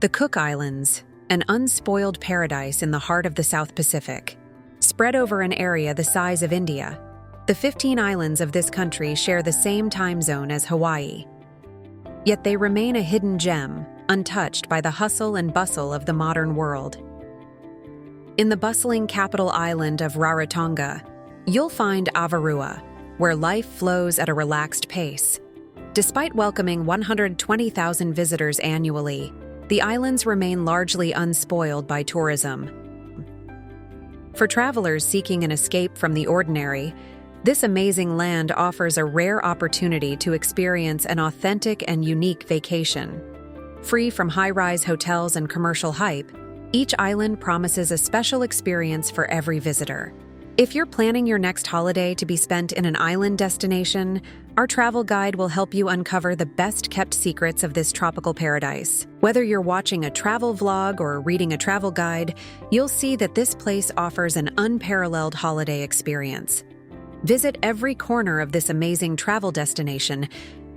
The Cook Islands, an unspoiled paradise in the heart of the South Pacific. Spread over an area the size of India, the 15 islands of this country share the same time zone as Hawaii. Yet they remain a hidden gem, untouched by the hustle and bustle of the modern world. In the bustling capital island of Rarotonga, you'll find Avarua, where life flows at a relaxed pace. Despite welcoming 120,000 visitors annually, the islands remain largely unspoiled by tourism. For travelers seeking an escape from the ordinary, this amazing land offers a rare opportunity to experience an authentic and unique vacation. Free from high-rise hotels and commercial hype, each island promises a special experience for every visitor. If you're planning your next holiday to be spent in an island destination, our travel guide will help you uncover the best-kept secrets of this tropical paradise. Whether you're watching a travel vlog or reading a travel guide, you'll see that this place offers an unparalleled holiday experience. Visit every corner of this amazing travel destination.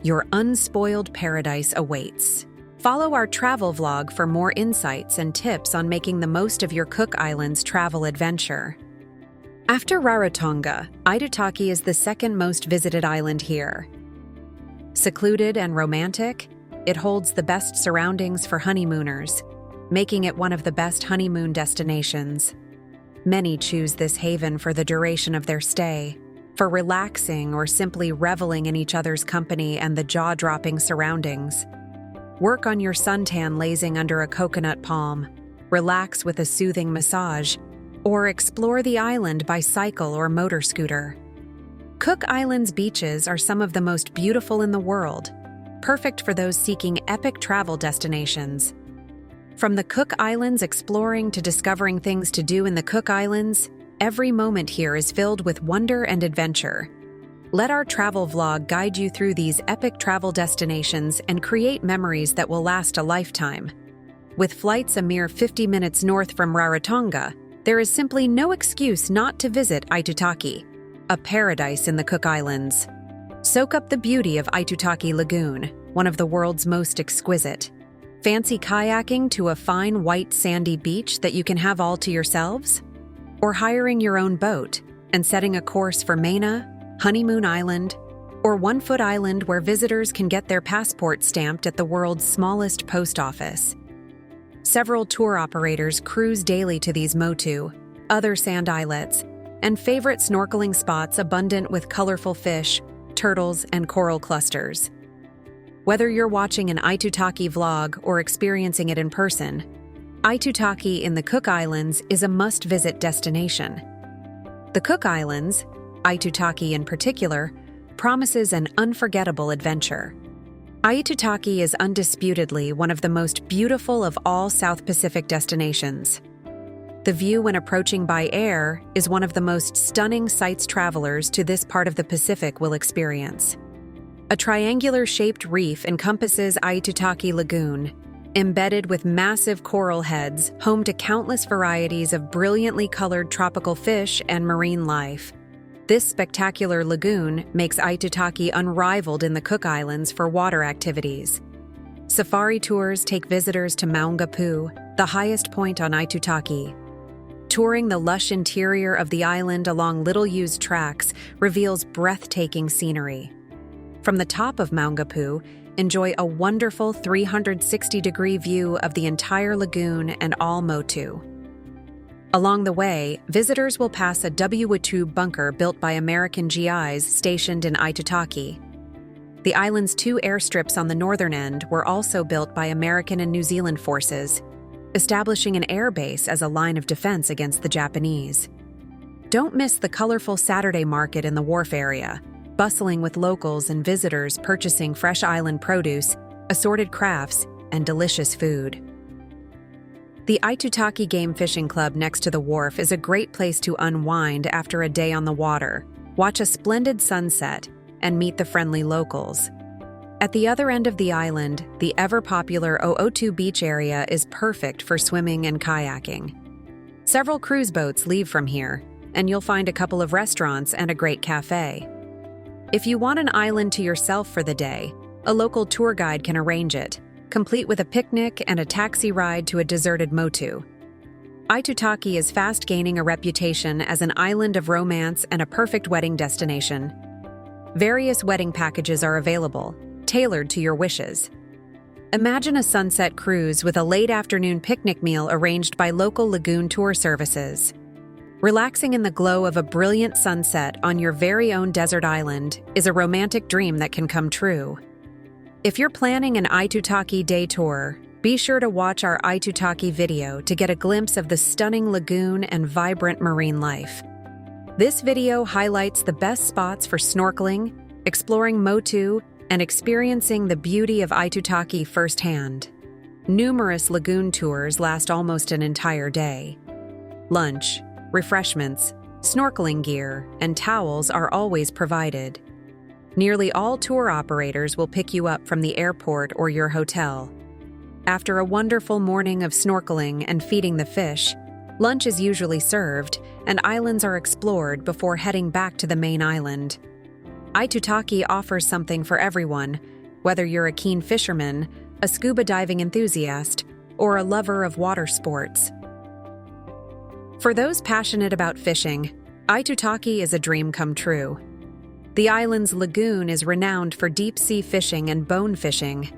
Your unspoiled paradise awaits. Follow our travel vlog for more insights and tips on making the most of your Cook Islands travel adventure. After Rarotonga, Aitutaki is the second most visited island here. Secluded and romantic, it holds the best surroundings for honeymooners, making it one of the best honeymoon destinations. Many choose this haven for the duration of their stay, for relaxing or simply reveling in each other's company and the jaw-dropping surroundings. Work on your suntan lazing under a coconut palm, relax with a soothing massage, or explore the island by cycle or motor scooter. Cook Islands beaches are some of the most beautiful in the world, perfect for those seeking epic travel destinations. From the Cook Islands exploring to discovering things to do in the Cook Islands, every moment here is filled with wonder and adventure. Let our travel vlog guide you through these epic travel destinations and create memories that will last a lifetime. With flights a mere 50 minutes north from Rarotonga, there is simply no excuse not to visit Aitutaki, a paradise in the Cook Islands. Soak up the beauty of Aitutaki Lagoon, one of the world's most exquisite. Fancy kayaking to a fine white sandy beach that you can have all to yourselves? Or hiring your own boat and setting a course for Maina, Honeymoon Island, or One Foot Island where visitors can get their passport stamped at the world's smallest post office. Several tour operators cruise daily to these motu, other sand islets, and favorite snorkeling spots abundant with colorful fish, turtles, and coral clusters. Whether you're watching an Aitutaki vlog or experiencing it in person, Aitutaki in the Cook Islands is a must-visit destination. The Cook Islands, Aitutaki in particular, promises an unforgettable adventure. Aitutaki is undisputedly one of the most beautiful of all South Pacific destinations. The view when approaching by air is one of the most stunning sights travelers to this part of the Pacific will experience. A triangular-shaped reef encompasses Aitutaki Lagoon, embedded with massive coral heads, home to countless varieties of brilliantly colored tropical fish and marine life. This spectacular lagoon makes Aitutaki unrivaled in the Cook Islands for water activities. Safari tours take visitors to Maungapu, the highest point on Aitutaki. Touring the lush interior of the island along little-used tracks reveals breathtaking scenery. From the top of Maungapu, enjoy a wonderful 360-degree view of the entire lagoon and all motu. Along the way, visitors will pass a Watu bunker built by American GIs stationed in Aitutaki. The island's 2 airstrips on the northern end were also built by American and New Zealand forces, establishing an air base as a line of defense against the Japanese. Don't miss the colorful Saturday market in the wharf area, bustling with locals and visitors purchasing fresh island produce, assorted crafts, and delicious food. The Aitutaki Game Fishing Club next to the wharf is a great place to unwind after a day on the water, watch a splendid sunset, and meet the friendly locals. At the other end of the island, the ever-popular O'Otu Beach area is perfect for swimming and kayaking. Several cruise boats leave from here, and you'll find a couple of restaurants and a great cafe. If you want an island to yourself for the day, a local tour guide can arrange it. complete with a picnic and a taxi ride to a deserted motu. Aitutaki is fast gaining a reputation as an island of romance and a perfect wedding destination. Various wedding packages are available, tailored to your wishes. Imagine a sunset cruise with a late afternoon picnic meal arranged by local lagoon tour services. Relaxing in the glow of a brilliant sunset on your very own desert island is a romantic dream that can come true. If you're planning an Aitutaki day tour, be sure to watch our Aitutaki video to get a glimpse of the stunning lagoon and vibrant marine life. This video highlights the best spots for snorkeling, exploring motu, and experiencing the beauty of Aitutaki firsthand. Numerous lagoon tours last almost an entire day. Lunch, refreshments, snorkeling gear, and towels are always provided. Nearly all tour operators will pick you up from the airport or your hotel. After a wonderful morning of snorkeling and feeding the fish, lunch is usually served, and islands are explored before heading back to the main island. Aitutaki offers something for everyone, whether you're a keen fisherman, a scuba diving enthusiast, or a lover of water sports. For those passionate about fishing, Aitutaki is a dream come true. The island's lagoon is renowned for deep-sea fishing and bone fishing.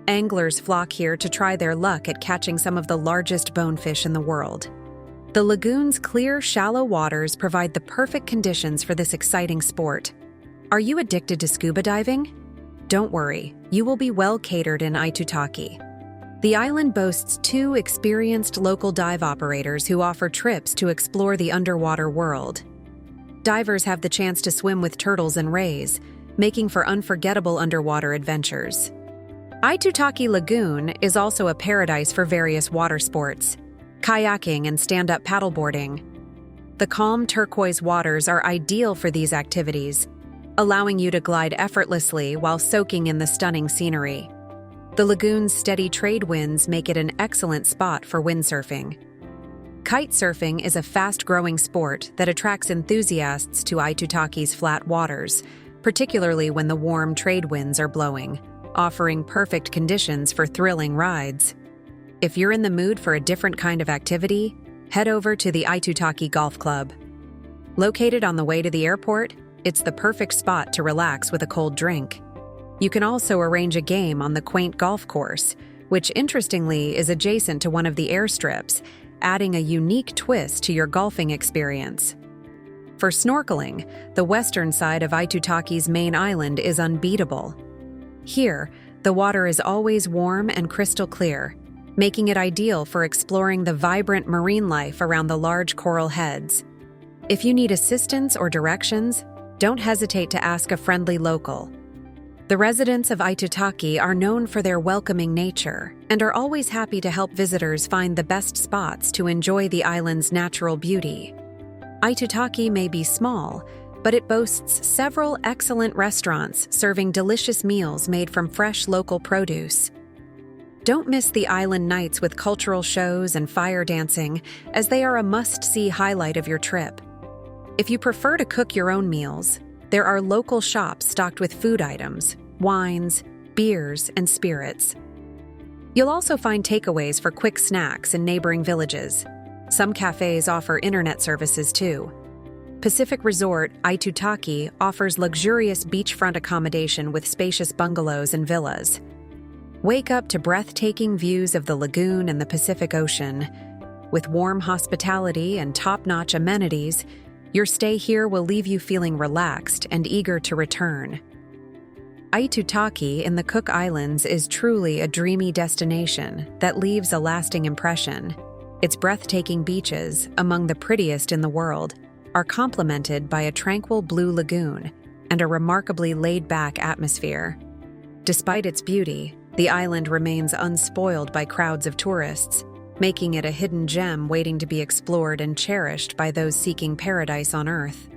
Anglers flock here to try their luck at catching some of the largest bonefish in the world. The lagoon's clear, shallow waters provide the perfect conditions for this exciting sport. Are you addicted to scuba diving? Don't worry, you will be well catered in Aitutaki. The island boasts 2 experienced local dive operators who offer trips to explore the underwater world. Divers have the chance to swim with turtles and rays, making for unforgettable underwater adventures. Aitutaki Lagoon is also a paradise for various water sports, kayaking and stand-up paddleboarding. The calm turquoise waters are ideal for these activities, allowing you to glide effortlessly while soaking in the stunning scenery. The lagoon's steady trade winds make it an excellent spot for windsurfing. Kite surfing is a fast-growing sport that attracts enthusiasts to Aitutaki's flat waters, particularly when the warm trade winds are blowing, offering perfect conditions for thrilling rides. If you're in the mood for a different kind of activity, head over to the Aitutaki Golf Club. Located on the way to the airport, it's the perfect spot to relax with a cold drink. You can also arrange a game on the quaint golf course, which interestingly is adjacent to one of the airstrips, adding a unique twist to your golfing experience. For snorkeling, the western side of Aitutaki's main island is unbeatable. Here, the water is always warm and crystal clear, making it ideal for exploring the vibrant marine life around the large coral heads. If you need assistance or directions, don't hesitate to ask a friendly local. The residents of Aitutaki are known for their welcoming nature and are always happy to help visitors find the best spots to enjoy the island's natural beauty. Aitutaki may be small, but it boasts several excellent restaurants serving delicious meals made from fresh local produce. Don't miss the island nights with cultural shows and fire dancing, as they are a must-see highlight of your trip. If you prefer to cook your own meals, there are local shops stocked with food items, wines, beers, and spirits. You'll also find takeaways for quick snacks in neighboring villages. Some cafes offer internet services too. Pacific Resort Aitutaki offers luxurious beachfront accommodation with spacious bungalows and villas. Wake up to breathtaking views of the lagoon and the Pacific Ocean. With warm hospitality and top-notch amenities, your stay here will leave you feeling relaxed and eager to return. Aitutaki in the Cook Islands is truly a dreamy destination that leaves a lasting impression. Its breathtaking beaches, among the prettiest in the world, are complemented by a tranquil blue lagoon and a remarkably laid-back atmosphere. Despite its beauty, the island remains unspoiled by crowds of tourists, making it a hidden gem waiting to be explored and cherished by those seeking paradise on Earth.